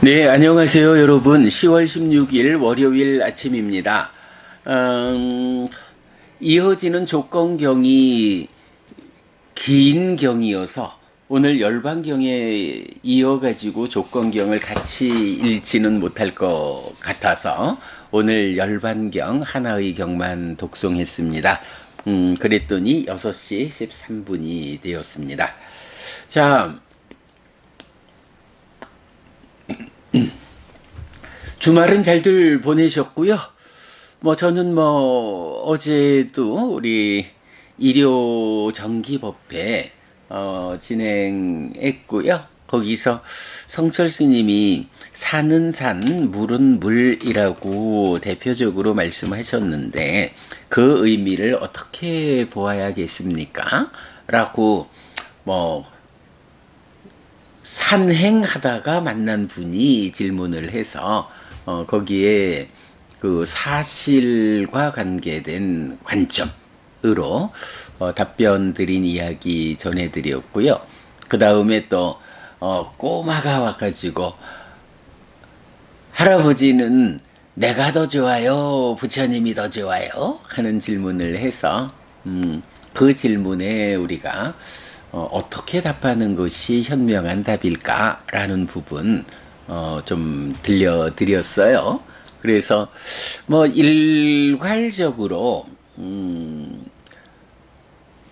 네, 안녕하세요, 여러분. 10월 16일 월요일 아침입니다. 이어지는 조건경이 긴 경이어서 오늘 열반경에 이어가지고 조건경을 같이 읽지는 못할 것 같아서 오늘 열반경 하나의 경만 독송했습니다. 그랬더니 6시 13분이 되었습니다. 자, 주말은 잘들 보내셨고요. 저는 어제도 우리 일요 정기법회 진행했고요. 거기서 성철 스님이 산은 산, 물은 물이라고 대표적으로 말씀하셨는데 그 의미를 어떻게 보아야겠습니까? 라고 산행하다가 만난 분이 질문을 해서 거기에 그 사실과 관계된 관점으로 답변 드린 이야기 전해드렸고요. 그 다음에 또 꼬마가 와가지고 할아버지는 내가 더 좋아요, 부처님이 더 좋아요? 하는 질문을 해서 그 질문에 우리가 어떻게 답하는 것이 현명한 답일까라는 부분 좀 들려드렸어요. 그래서 일괄적으로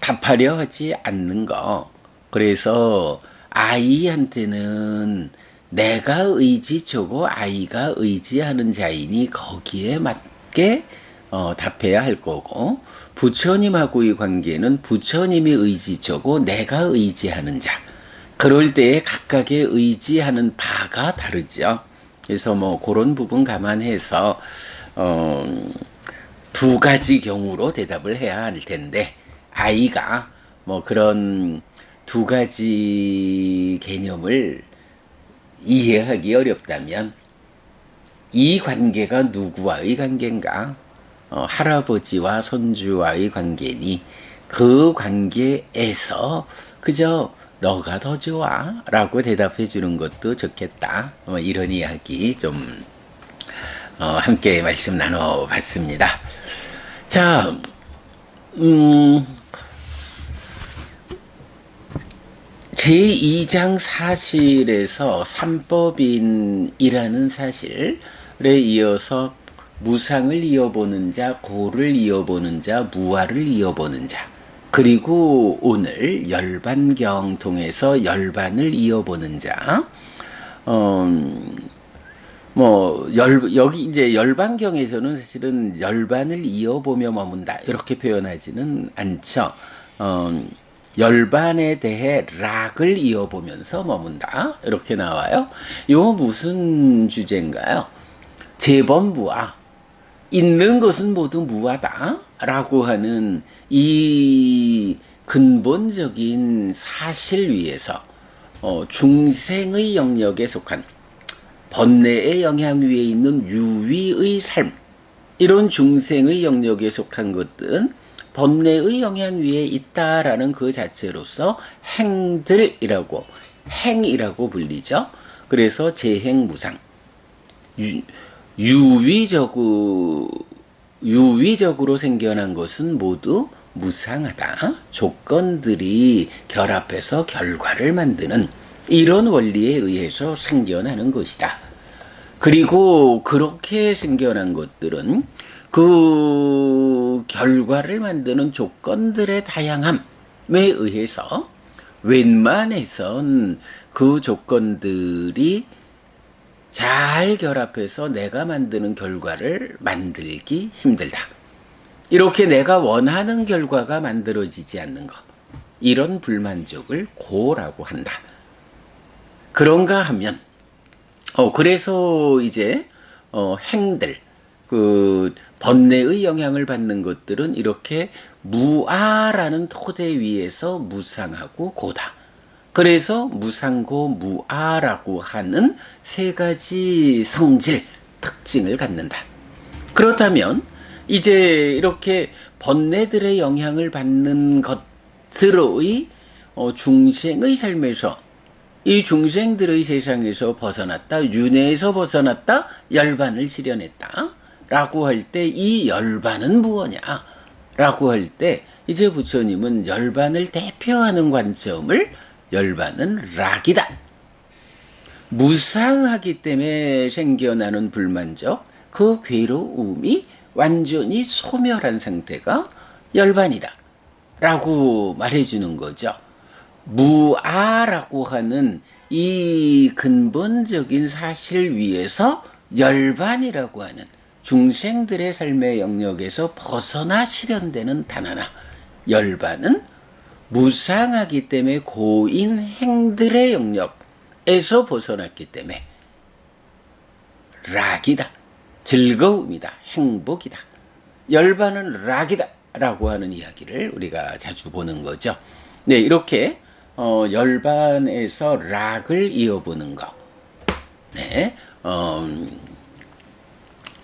답하려 하지 않는 거. 그래서 아이한테는 내가 의지초고 아이가 의지하는 자이니 거기에 맞게 답해야 할 거고, 부처님하고의 관계는 부처님이 의지초고 내가 의지하는 자. 그럴 때에 각각의 의지하는 바가 다르죠. 그래서 그런 부분 감안해서 두 가지 경우로 대답을 해야 할 텐데, 아이가 그런 두 가지 개념을 이해하기 어렵다면 이 관계가 누구와의 관계인가? 할아버지와 손주와의 관계니 그 관계에서 그저 너가 더 좋아 라고 대답해 주는 것도 좋겠다. 이런 이야기 좀 함께 말씀 나눠 봤습니다. 자, 제2장 사실에서 삼법인이라는 사실에 이어서 무상을 이어보는 자, 고를 이어보는 자, 무아를 이어보는 자, 그리고 오늘 열반경 통해서 열반을 이어보는 자, 여기 이제 열반경에서는 사실은 열반을 이어보며 머문다 이렇게 표현하지는 않죠. 열반에 대해 락을 이어보면서 머문다 이렇게 나와요. 이거 무슨 주제인가요? 재범무아, 있는 것은 모두 무아다 라고 하는 이 근본적인 사실 위에서 중생의 영역에 속한 번뇌의 영향 위에 있는 유위의 삶, 이런 중생의 영역에 속한 것들은 번뇌의 영향 위에 있다라는 그 자체로서 행들이라고, 행이라고 불리죠. 그래서 재행무상, 유위적으로 생겨난 것은 모두 무상하다. 조건들이 결합해서 결과를 만드는 이런 원리에 의해서 생겨나는 것이다. 그리고 그렇게 생겨난 것들은 그 결과를 만드는 조건들의 다양함에 의해서 웬만해선 그 조건들이 잘 결합해서 내가 만드는 결과를 만들기 힘들다. 이렇게 내가 원하는 결과가 만들어지지 않는 것, 이런 불만족을 고라고 한다. 그런가 하면 그래서 이제 행들, 그 번뇌의 영향을 받는 것들은 이렇게 무아라는 토대 위에서 무상하고 고다. 그래서 무상고 무아라고 하는 세 가지 성질, 특징을 갖는다. 그렇다면 이제 이렇게 번뇌들의 영향을 받는 것들의 중생의 삶에서 이 중생들의 세상에서 벗어났다, 윤회에서 벗어났다, 열반을 실현했다 라고 할 때 이 열반은 무엇냐 라고 할 때 이제 부처님은 열반을 대표하는 관점을 열반은 락이다, 무상하기 때문에 생겨나는 불만족, 그 괴로움이 완전히 소멸한 상태가 열반이다 라고 말해주는 거죠. 무아라고 하는 이 근본적인 사실 위에서 열반이라고 하는 중생들의 삶의 영역에서 벗어나 실현되는 단 하나, 열반은 무상하기 때문에 고인 행들의 영역에서 벗어났기 때문에 락이다, 즐거움이다, 행복이다, 열반은 락이다 라고 하는 이야기를 우리가 자주 보는 거죠. 네, 이렇게 열반에서 락을 이어보는 거. 네,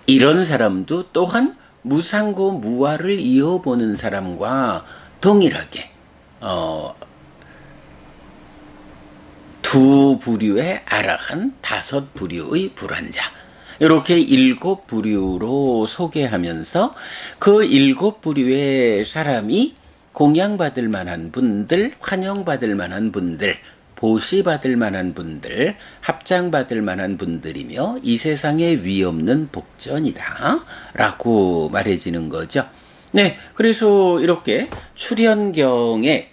이런 사람도 또한 무상고 무아를 이어보는 사람과 동일하게 두 부류의 아라한, 다섯 부류의 불환자, 이렇게 일곱 부류로 소개하면서 그 일곱 부류의 사람이 공양받을 만한 분들, 환영받을 만한 분들, 보시받을 만한 분들, 합장받을 만한 분들이며 이 세상에 위없는 복전이다 라고 말해지는 거죠. 네, 그래서 이렇게 출현경에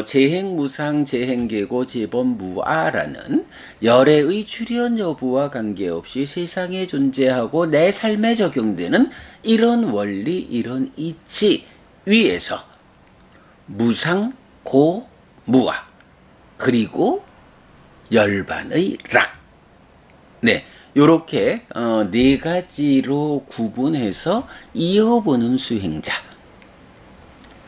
재행무상, 재행계고, 재범무아라는 열애의 출현 여부와 관계없이 세상에 존재하고 내 삶에 적용되는 이런 원리, 이런 이치 위에서 무상, 고, 무아, 그리고 열반의 락. 네, 요렇게 네 가지로 구분해서 이어보는 수행자.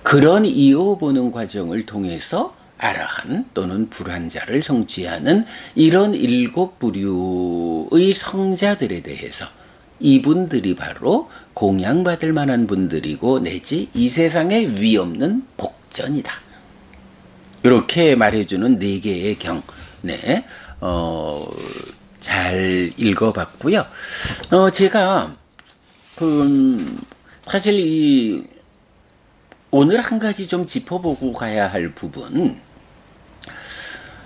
그런 이어보는 과정을 통해서 아라한 또는 불환자를 성취하는 이런 일곱 부류의 성자들에 대해서 이분들이 바로 공양받을 만한 분들이고 내지 이 세상에 위없는 복전이다. 이렇게 말해주는 네 개의 경, 네, 잘 읽어봤고요. 제가 사실 오늘 한 가지 좀 짚어보고 가야 할 부분,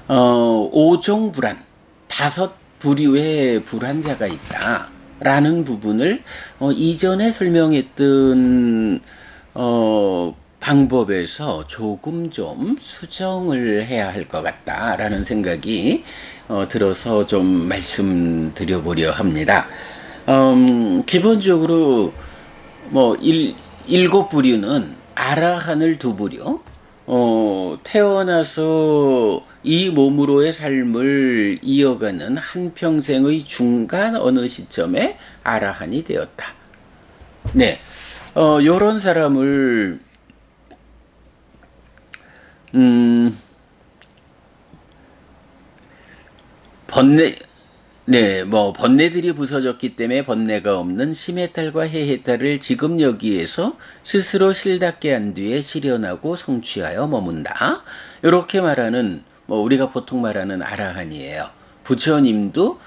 오종불안, 다섯 부류의 불환자가 있다라는 부분을 이전에 설명했던 방법에서 조금 좀 수정을 해야 할 것 같다라는 생각이 들어서 좀 말씀드려보려 합니다. 기본적으로 일곱 부류는 아라한을 두 부류, 태어나서 이 몸으로의 삶을 이어가는 한평생의 중간 어느 시점에 아라한이 되었다. 네, 요런 사람을 번뇌들이 부서졌기 때문에 번뇌가 없는 심해탈과 해해탈을 지금 여기에서 스스로 실답게 한 뒤에 실현하고 성취하여 머문다. 이렇게 말하는, 우리가 보통 말하는 아라한이에요. 부처님도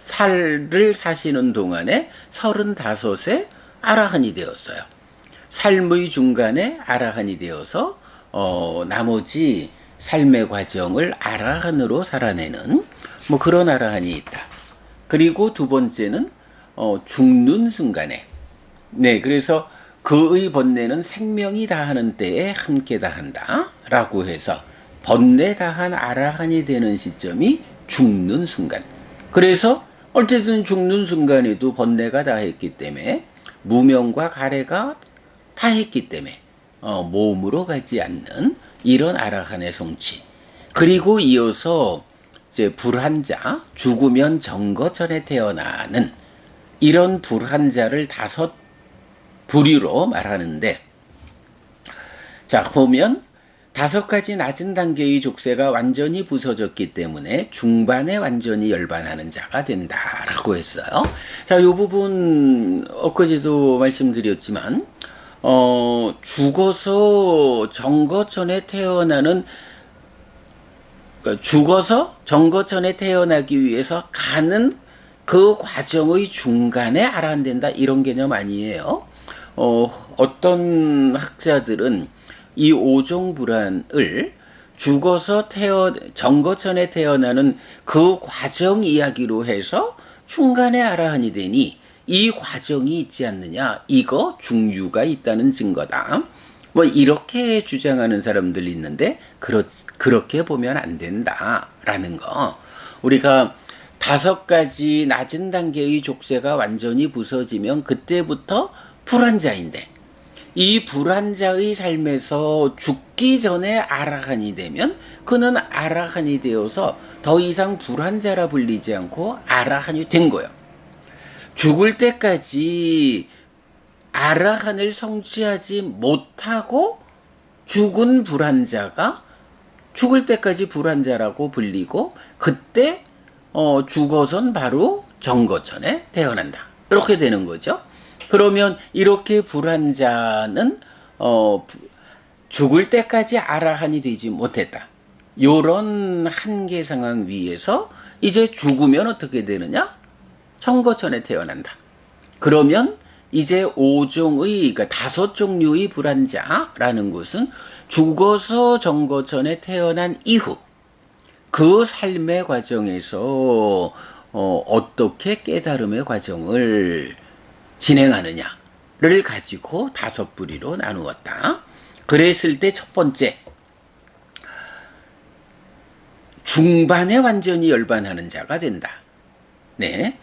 80살을 사시는 동안에 35세 아라한이 되었어요. 삶의 중간에 아라한이 되어서 나머지 삶의 과정을 아라한으로 살아내는 그런 아라한이 있다. 그리고 두 번째는 죽는 순간에, 네, 그래서 그의 번뇌는 생명이 다하는 때에 함께 다한다 라고 해서 번뇌 다한 아라한이 되는 시점이 죽는 순간. 그래서 어쨌든 죽는 순간에도 번뇌가 다했기 때문에 무명과 가래가 다했기 때문에 몸으로 가지 않는 이런 아라한의 성취. 그리고 이어서 이제 불환자, 죽으면 정거전에 태어나는 이런 불환자를 다섯 부류로 말하는데, 자, 보면 다섯 가지 낮은 단계의 족쇄가 완전히 부서졌기 때문에 중반에 완전히 열반하는 자가 된다라고 했어요. 자, 이 부분 엊그제도 말씀드렸지만 죽어서 정거전에 태어나는 그러니까 죽어서 정거천에 태어나기 위해서 가는 그 과정의 중간에 알아낸다 이런 개념 아니에요. 어떤 학자들은 이 오종불안을 죽어서 정거천에 태어나는 그 과정 이야기로 해서 중간에 알아하니 되니 이 과정이 있지 않느냐, 이거 중유가 있다는 증거다. 뭐 이렇게 주장하는 사람들이 있는데 그렇게 보면 안 된다라는 거. 우리가 5가지 낮은 단계의 족쇄가 완전히 부서지면 그때부터 불안자인데, 이 불안자의 삶에서 죽기 전에 아라한이 되면 그는 아라한이 되어서 더 이상 불안자라 불리지 않고 아라한이 된 거예요. 죽을 때까지 아라한을 성취하지 못하고 죽은 불안자가 죽을 때까지 불안자라고 불리고, 그때 죽어선 바로 정거천에 태어난다. 이렇게 되는 거죠. 그러면 이렇게 불안자는 죽을 때까지 아라한이 되지 못했다. 요런 한계 상황 위에서 이제 죽으면 어떻게 되느냐? 정거천에 태어난다. 그러면 이제 5종의, 그러니까 5종류의 불안자라는 것은 죽어서 정거천에 태어난 이후 그 삶의 과정에서 어떻게 깨달음의 과정을 진행하느냐를 가지고 5부리로 나누었다. 그랬을 때 첫 번째, 중반에 완전히 열반하는 자가 된다. 네,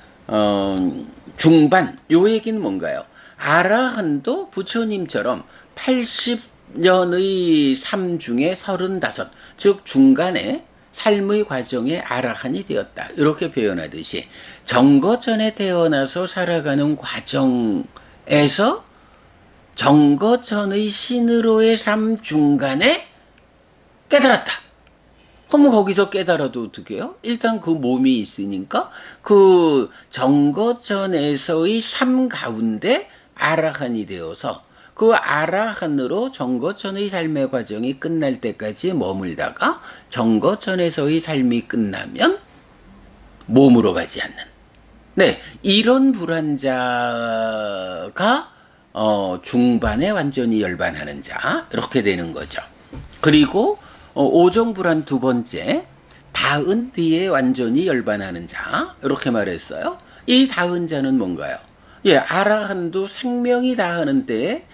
중반, 요 얘기는 뭔가요? 아라한도 부처님처럼 80년의 삶 중에 35, 즉 중간에 삶의 과정에 아라한이 되었다. 이렇게 표현하듯이 정거천에 태어나서 살아가는 과정에서 정거천의 신으로의 삶 중간에 깨달았다. 그러면 거기서 깨달아도 어떻게 해요? 일단 그 몸이 있으니까 그 정거천에서의 삶 가운데 아라한이 되어서 그 아라한으로 정거천의 삶의 과정이 끝날 때까지 머물다가 정거천에서의 삶이 끝나면 몸으로 가지 않는, 네, 이런 불안자가 중반에 완전히 열반하는 자, 이렇게 되는 거죠. 그리고 오종불안 두 번째, 닿은 뒤에 완전히 열반하는 자, 이렇게 말했어요. 이 닿은 자는 뭔가요? 예, 아라한도 생명이 닿는 때에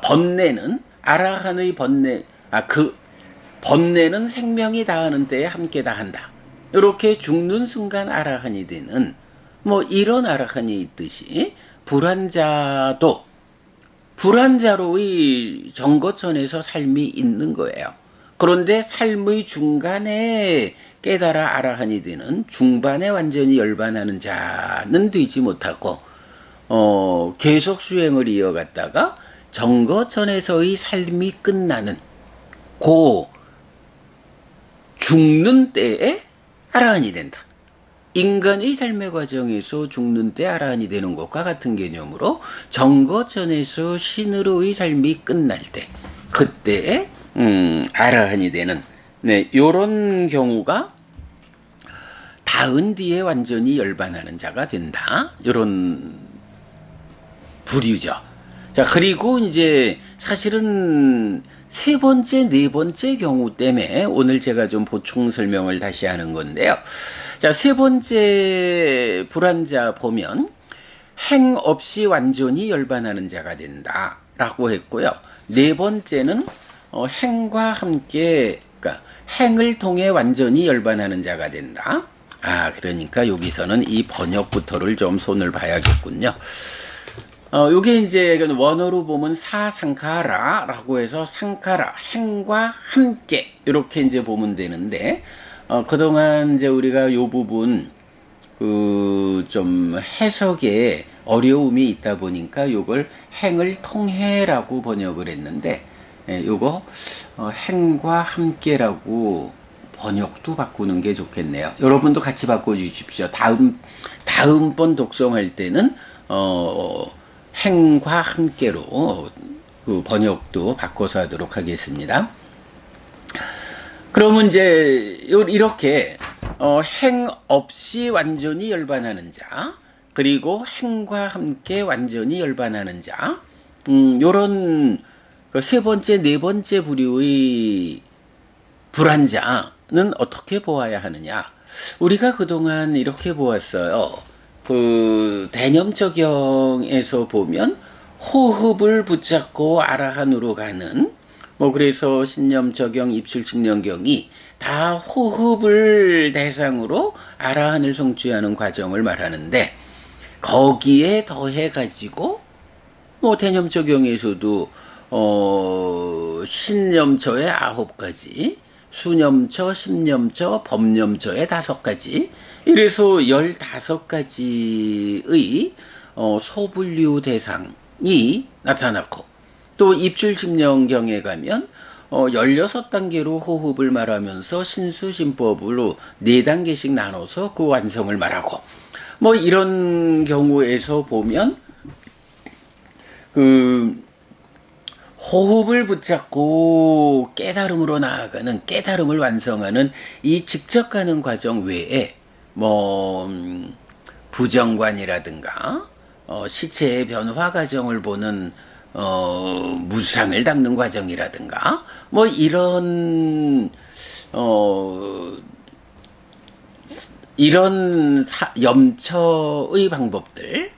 번뇌는 아라한의 그 번뇌는 생명이 닿는 때에 함께 다한다. 이렇게 죽는 순간 아라한이 되는, 뭐 이런 아라한이 있듯이 불안자도 불안자로의 정거천에서 삶이 있는 거예요. 그런데 삶의 중간에 깨달아 아라한이 되는 중반에 완전히 열반하는 자는 되지 못하고 계속 수행을 이어갔다가 정거천에서의 삶이 끝나는 고 죽는 때에 아라한이 된다. 인간의 삶의 과정에서 죽는 때 아라한이 되는 것과 같은 개념으로 정거천에서 신으로의 삶이 끝날 때 그때에 아라한이 되는, 네, 요런 경우가 닿은 뒤에 완전히 열반하는 자가 된다. 요런 부류죠. 자, 그리고 이제 사실은 세 번째, 네 번째 경우 때문에 오늘 제가 좀 보충 설명을 다시 하는 건데요. 자, 세 번째 불안자 보면 행 없이 완전히 열반하는 자가 된다라고 했고요. 네 번째는 행과 함께, 그러니까 행을 통해 완전히 열반하는 자가 된다. 그러니까 여기서는 이 번역부터를 좀 손을 봐야겠군요. 요게 이제 원어로 보면 사상카라라고 해서 상카라, 행과 함께 이렇게 이제 보면 되는데, 그동안 이제 우리가 요 부분 좀 해석에 어려움이 있다 보니까 요걸 행을 통해라고 번역을 했는데, 요거 행과 함께라고 번역도 바꾸는 게 좋겠네요. 여러분도 같이 바꿔주십시오. 다음번 독송할 때는 행과 함께로 그 번역도 바꿔서 하도록 하겠습니다. 그러면 이제 이렇게 행 없이 완전히 열반하는 자, 그리고 행과 함께 완전히 열반하는 자, 요런 세 번째, 네 번째 부류의 불환자는 어떻게 보아야 하느냐? 우리가 그동안 이렇게 보았어요. 그 대념적용에서 보면 호흡을 붙잡고 아라한으로 가는, 뭐 그래서 신념적용, 입출직념경이 다 호흡을 대상으로 아라한을 성취하는 과정을 말하는데, 거기에 더해 가지고 뭐 대념적용에서도 신념처의 9가지, 수념처, 십념처, 법념처의 5가지, 이래서 15가지의 소분류 대상이 나타났고, 또 입출직념경에 가면 16단계로 호흡을 말하면서 신수신법으로 4단계씩 나눠서 그 완성을 말하고, 뭐 이런 경우에서 보면 그 호흡을 붙잡고 깨달음으로 나아가는, 깨달음을 완성하는 이 직접 가는 과정 외에 뭐 부정관이라든가 시체의 변화 과정을 보는 무상을 닦는 과정이라든가 뭐 이런 염처의 방법들,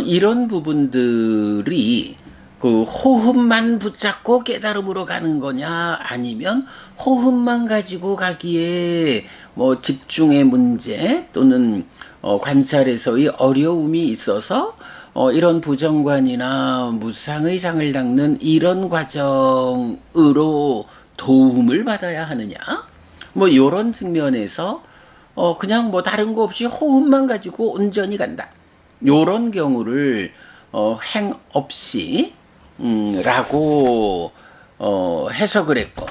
이런 부분들이 그 호흡만 붙잡고 깨달음으로 가는 거냐, 아니면 호흡만 가지고 가기에 뭐 집중의 문제 또는 관찰에서의 어려움이 있어서 이런 부정관이나 무상의 장을 닦는 이런 과정으로 도움을 받아야 하느냐, 뭐 이런 측면에서 그냥 뭐 다른 거 없이 호흡만 가지고 온전히 간다, 요런 경우를 행 없이 라고 해석을 했고,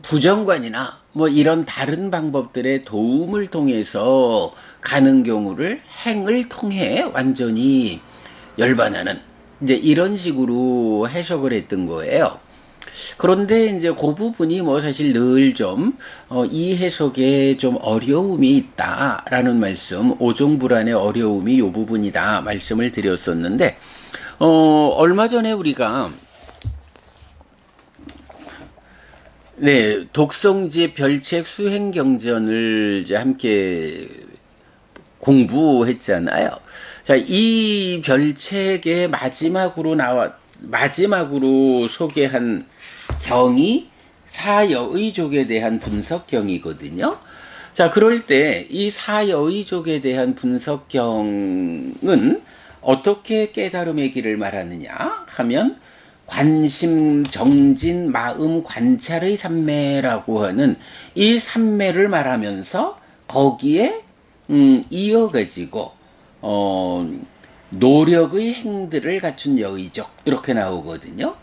부정관이나 뭐 이런 다른 방법들의 도움을 통해서 가는 경우를 행을 통해 완전히 열반하는, 이제 이런 식으로 해석을 했던 거예요. 그런데 이제 그 부분이 뭐 사실 늘 좀 이 해석에 좀 어려움이 있다라는 말씀, 오종불안의 어려움이 요 부분이다 말씀을 드렸었는데, 얼마 전에 우리가 독성지 별책 수행경전을 이제 함께 공부했잖아요. 자, 이 별책의 마지막으로 소개한 경이 사여의족에 대한 분석경이거든요. 자, 그럴 때 이 사여의족에 대한 분석경은 어떻게 깨달음의 길을 말하느냐 하면, 관심, 정진, 마음, 관찰의 삼매라고 하는 이 삼매를 말하면서 거기에 이어가지고 노력의 행들을 갖춘 여의족, 이렇게 나오거든요.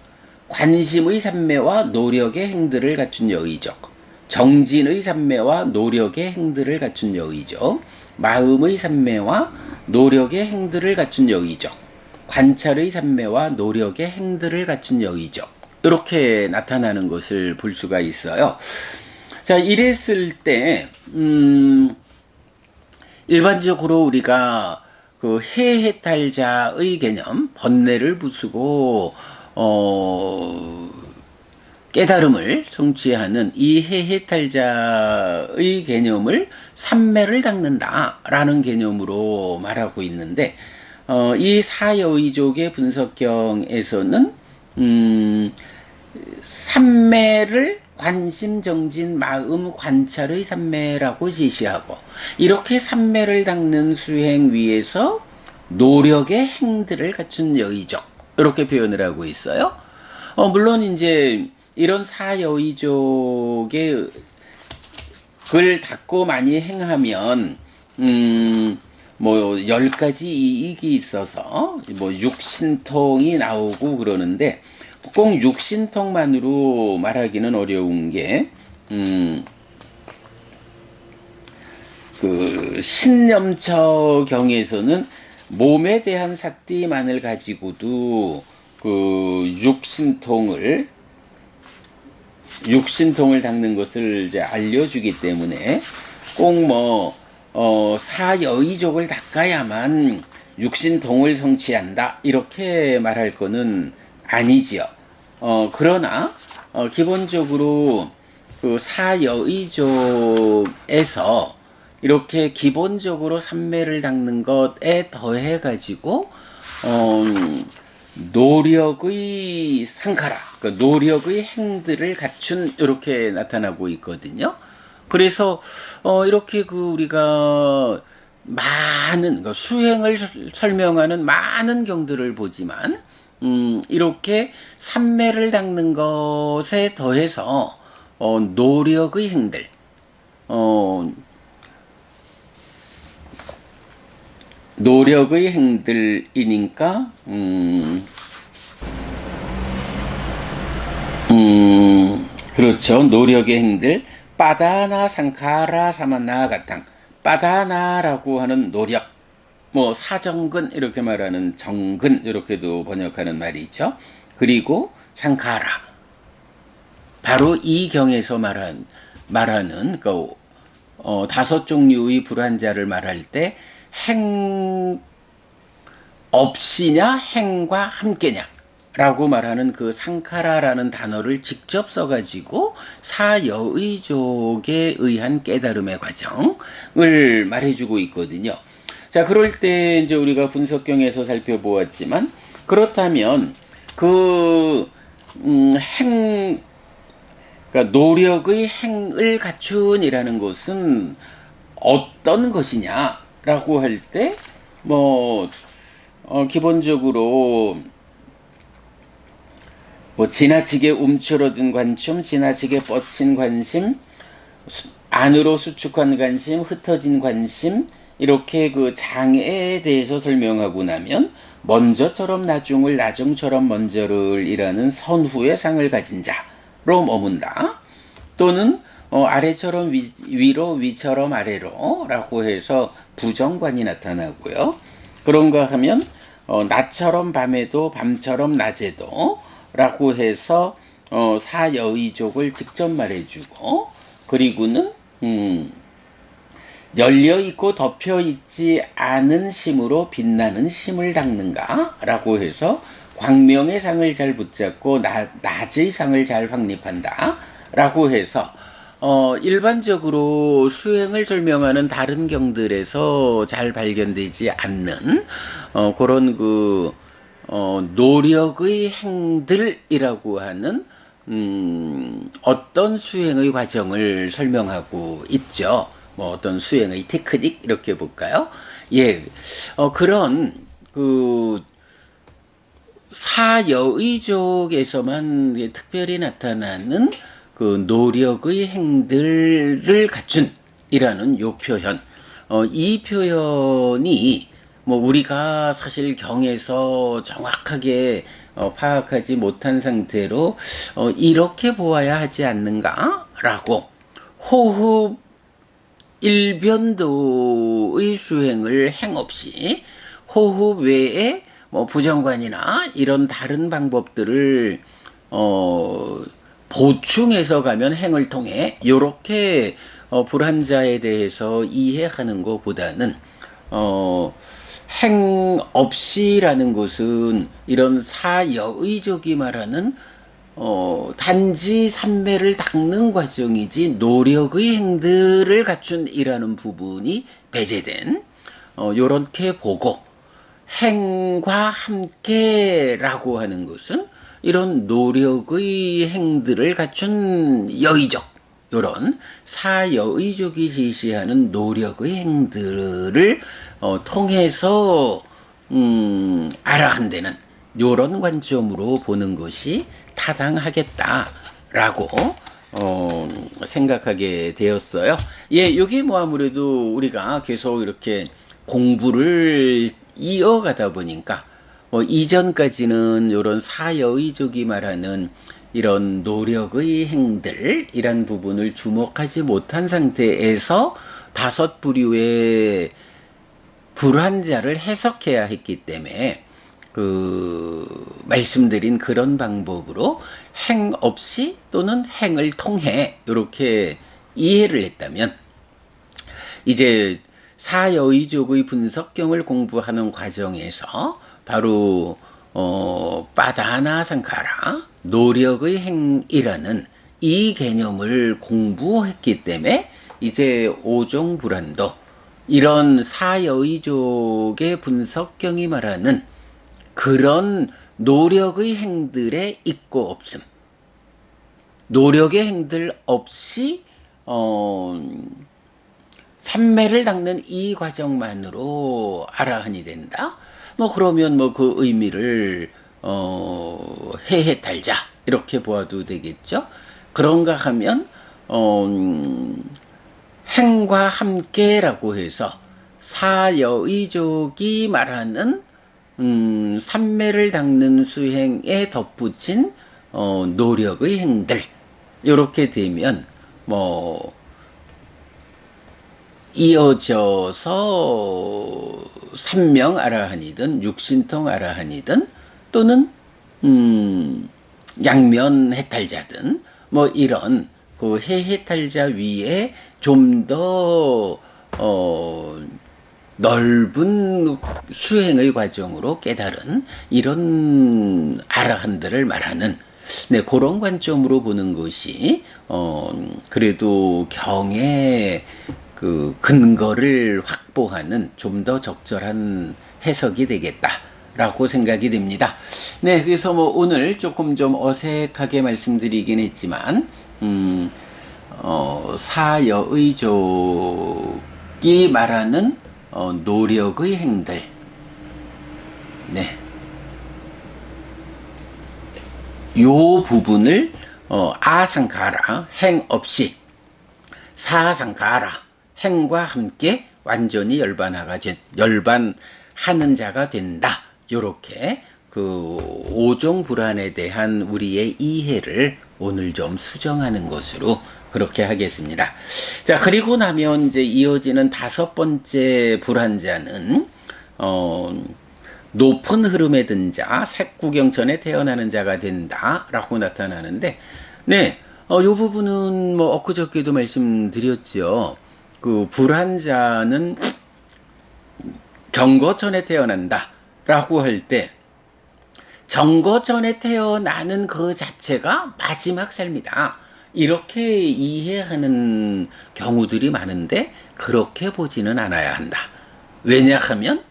관심의 삼매와 노력의 행들을 갖춘 여의족, 정진의 삼매와 노력의 행들을 갖춘 여의족, 마음의 삼매와 노력의 행들을 갖춘 여의족, 관찰의 삼매와 노력의 행들을 갖춘 여의족, 이렇게 나타나는 것을 볼 수가 있어요. 자, 이랬을 때 일반적으로 우리가 그 해해탈자의 개념, 번뇌를 부수고 깨달음을 성취하는 이 해해탈자의 개념을 삼매를 닦는다라는 개념으로 말하고 있는데, 이 사여의족의 분석경에서는 삼매를 관심, 정진, 마음, 관찰의 삼매라고 제시하고, 이렇게 삼매를 닦는 수행 위에서 노력의 행들을 갖춘 여의족, 이렇게 표현을 하고 있어요. 물론 이제 이런 사여의족의 글 닦고 많이 행하면 뭐 10가지 이익이 있어서 뭐 육신통이 나오고 그러는데, 꼭 육신통만으로 말하기는 어려운 게 그 신념처 경에서는 몸에 대한 삿띠만을 가지고도 그 육신통을 육신통을 닦는 것을 이제 알려주기 때문에 꼭 사여의족을 닦아야만 육신통을 성취한다 이렇게 말할 거는 아니지요. 그러나 기본적으로 그 사여의족에서 이렇게 기본적으로 삼매를 닦는 것에 더해 가지고 노력의 상카라, 그러니까 노력의 행들을 갖춘 이렇게 나타나고 있거든요. 그래서 이렇게 그 우리가 많은 수행을 설명하는 많은 경들을 보지만 이렇게 삼매를 닦는 것에 더해서 노력의 행들, 노력의 행들이니까 그렇죠. 노력의 행들 빠다나 상카라 사마나 가탕 빠다나라고 하는 노력 사정근 이렇게 말하는 정근 이렇게도 번역하는 말이죠. 그리고 상카라 바로 이 경에서 말하는 그 다섯 종류의 불환자를 말할 때 행 없이냐 행과 함께냐 라고 말하는 그 상카라라는 단어를 직접 써가지고 사여의족에 의한 깨달음의 과정을 말해주고 있거든요. 자, 그럴 때 이제 우리가 분석경에서 살펴보았지만 그렇다면 그 그러니까 노력의 행을 갖춘이라는 것은 어떤 것이냐라고 할 때 기본적으로 지나치게 움츠러든 관점, 지나치게 뻗친 관심, 안으로 수축한 관심, 흩어진 관심 이렇게 그 장애에 대해서 설명하고 나면 먼저처럼 나중을 나중처럼 먼저를 이라는 선후의 상을 가진 자로 머문다. 또는 아래처럼 위로 위처럼 아래로 라고 해서 부정관이 나타나고요. 그런가 하면 낮처럼 밤에도 밤처럼 낮에도 라고 해서 사여의족을 직접 말해주고 그리고는 열려있고 덮여있지 않은 심으로 빛나는 심을 닦는가 라고 해서 광명의 상을 잘 붙잡고 낮의 상을 잘 확립한다 라고 해서 일반적으로 수행을 설명하는 다른 경들에서 잘 발견되지 않는 그런 그 노력의 행들이라고 하는 어떤 수행의 과정을 설명하고 있죠. 어떤 수행의 테크닉 이렇게 볼까요? 예, 그런 그 사여의족에서만 특별히 나타나는 그 노력의 행들을 갖춘이라는 요 표현, 이 표현이 우리가 사실 경에서 정확하게 파악하지 못한 상태로 이렇게 보아야 하지 않는가라고 호흡 일변도의 수행을 행없이 호흡 외에 부정관이나 이런 다른 방법들을 보충해서 가면 행을 통해 요렇게 불환자에 대해서 이해하는 것보다는 행 없이라는 것은 이런 사여의족이 말하는 단지 삼매를 닦는 과정이지 노력의 행들을 갖춘이라는 부분이 배제된 요렇게 보고 행과 함께라고 하는 것은 이런 노력의 행들을 갖춘 여의족 요런 사여의족이 제시하는 노력의 행들을 통해서 알아간다는 요런 관점으로 보는 것이 타당하겠다라고 생각하게 되었어요. 예, 여기 아무래도 우리가 계속 이렇게 공부를 이어가다 보니까 이전까지는 이런 사여의족이 말하는 이런 노력의 행들이란 부분을 주목하지 못한 상태에서 다섯 부류의 불환자를 해석해야 했기 때문에 말씀드린 그런 방법으로 행 없이 또는 행을 통해 이렇게 이해를 했다면 이제 사여의족의 분석경을 공부하는 과정에서 바로 빠다나 상카라 노력의 행이라는 이 개념을 공부했기 때문에 이제 오종불안도 이런 사여의족의 분석경이 말하는 그런 노력의 행들에 있고 없음, 노력의 행들 없이 삼매를 닦는 이 과정만으로 아라한이 된다. 뭐 그러면 뭐 그 의미를 해해달자 이렇게 보아도 되겠죠. 그런가 하면 행과 함께라고 해서 사여의족이 말하는 삼매를 닦는 수행에 덧붙인 노력의 행들 이렇게 되면 뭐 이어져서 삼명 아라한이든 육신통 아라한이든 또는 양면 해탈자든 뭐 이런 그 해해탈자 위에 좀 더 넓은 수행의 과정으로 깨달은 이런 아라한들을 말하는 그런 관점으로 보는 것이 그래도 경의 그 근거를 확보하는 좀 더 적절한 해석이 되겠다라고 생각이 됩니다. 네, 그래서 뭐 오늘 조금 좀 어색하게 말씀드리긴 했지만 사여의족이 말하는 노력의 행들, 네, 요 부분을 아상카라 행 없이 사상카라 행과 함께 완전히 열반하는 자가 된다. 요렇게 그 오종불안에 대한 우리의 이해를 오늘 좀 수정하는 것으로 그렇게 하겠습니다. 자, 그리고 나면 이제 이어지는 다섯 번째 불안자는 높은 흐름에 든 자, 색구경천에 태어나는 자가 된다라고 나타나는데, 네, 요 부분은 뭐 엊그저께도 말씀드렸죠. 그 불안자는 정거천에 태어난다라고 할 때 정거천에 태어나는 그 자체가 마지막 삶이다. 이렇게 이해하는 경우들이 많은데 그렇게 보지는 않아야 한다. 왜냐하면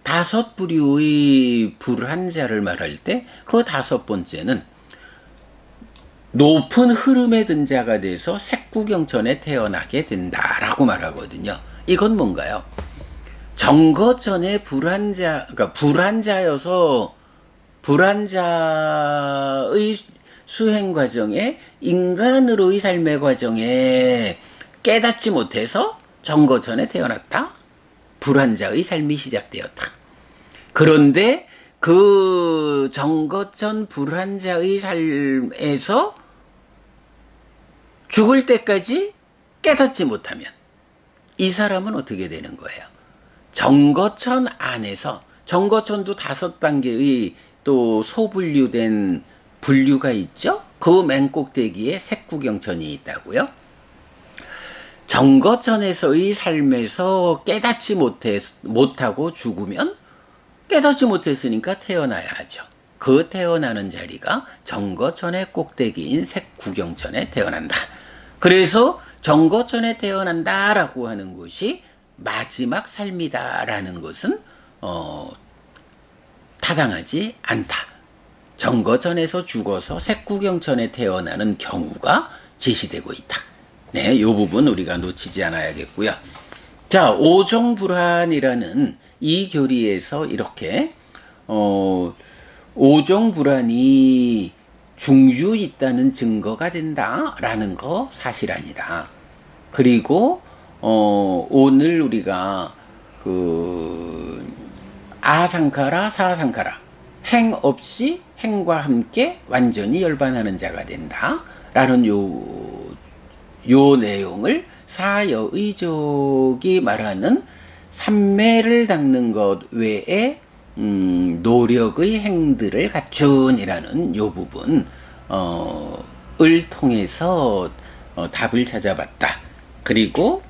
다섯 부류의 불안자를 말할 때 그 다섯 번째는 높은 흐름에 든 자가 돼서 색구경천에 태어나게 된다라고 말하거든요. 이건 뭔가요? 정거천의 그러니까 불안자여서 불안자의 수행 과정에 인간으로의 삶의 과정에 깨닫지 못해서 정거천에 태어났다. 불안자의 삶이 시작되었다. 그런데 그 정거천 불안자의 삶에서 죽을 때까지 깨닫지 못하면 이 사람은 어떻게 되는 거예요? 정거천 안에서 정거천도 5단계의 또 소분류된 분류가 있죠. 그 맨 꼭대기에 색구경천이 있다고요. 정거천에서의 삶에서 깨닫지 못하고 죽으면 깨닫지 못했으니까 태어나야 하죠. 그 태어나는 자리가 정거천의 꼭대기인 색구경천에 태어난다. 그래서 정거천에 태어난다라고 하는 것이 마지막 삶이다라는 것은 타당하지 않다. 정거천에서 죽어서 색구경천에 태어나는 경우가 제시되고 있다. 네, 이 부분 우리가 놓치지 않아야겠고요. 자, 오종불안이라는 이 교리에서 이렇게 오종불안이 중유 있다는 증거가 된다라는 거 사실 아니다. 그리고 오늘 우리가 그 아상카라 사상카라 행 없이 행과 함께 완전히 열반하는 자가 된다라는 요 내용을 사여의족이 말하는 삼매를 닦는 것 외에 노력의 행들을 갖춘이라는 요 부분 을 통해서 답을 찾아봤다. 그리고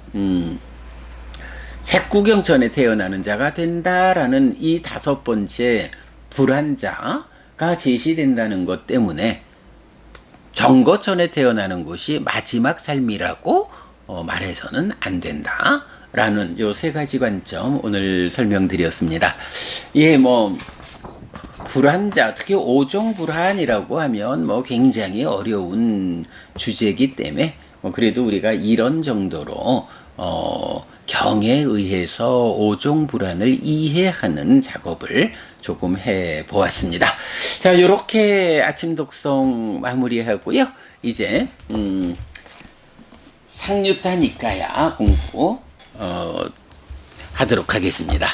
색구경천에 태어나는 자가 된다라는 이 5번째 불한자가 제시된다는 것 때문에 정거천에 태어나는 것이 마지막 삶이라고 말해서는 안 된다. 라는 요 3가지 관점 오늘 설명드렸습니다. 예, 불한자, 특히 오종불한이라고 하면 굉장히 어려운 주제이기 때문에 그래도 우리가 이런 정도로 경에 의해서 오종불한을 이해하는 작업을 조금 해 보았습니다. 자, 요렇게 아침 독성 마무리하고요. 이제 상류타 니까야 공부 하도록 하겠습니다.